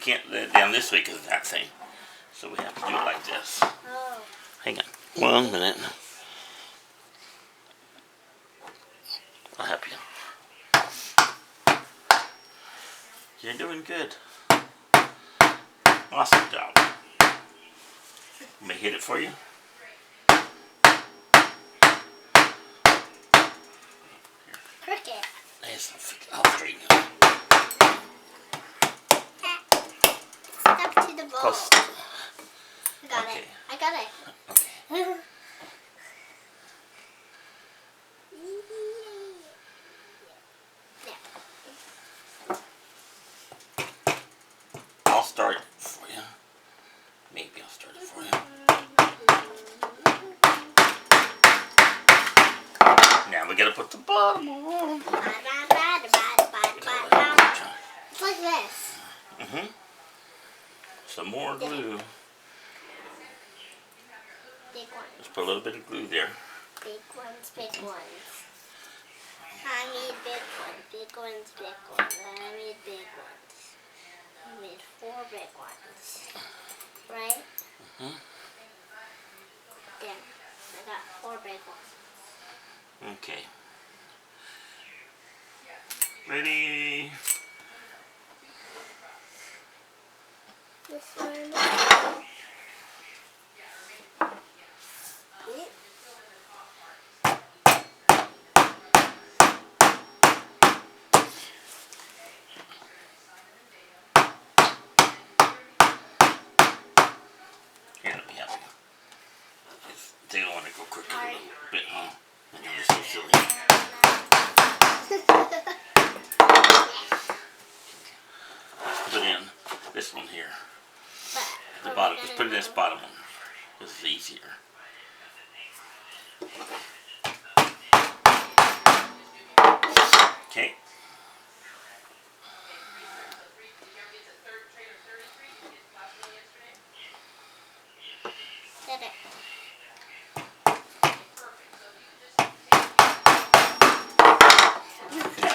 can't let it down this way because of that thing. So we have to do it like this. Oh. Hang on. 1 minute. I'll help you. You're doing good. Awesome job. May I hit it for you? Cricket. I'll straighten you. Step to the ball. Close. I got Okay. it. I got it. Okay. I'll start it for you. Maybe I'll start it for you. Now we gotta put the bottom on. It's like this. Mm-hmm. Some more glue. Big ones. Let's put a little bit of glue there. Big ones, big ones. I need big ones, big ones, big ones. I need big ones. I need 4 big ones. Right? Mm-hmm. There. I got 4 big ones. Okay. Ready? This one. Here, let me help you. They don't want to go crooked a little bit, huh? I know they're so silly. Let's put in this one here. The bottom. Let's put in this bottom one. This is easier. Okay. Did it.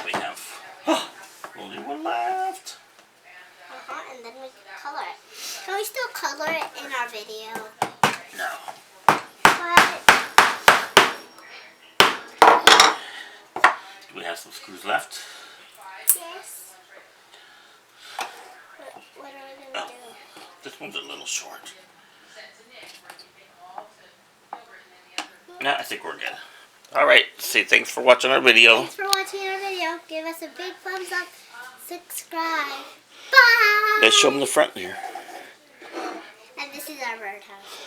We have only one left. And then we can color it. Can we still color it in our video? No. What? Do we have some screws left? Yes. What are we going to do? This one's a little short. No, I think we're good. Alright, say thanks for watching our video. Thanks for watching our video. Give us a big thumbs up. Subscribe. Bye. Let's show them the front here. And this is our birdhouse.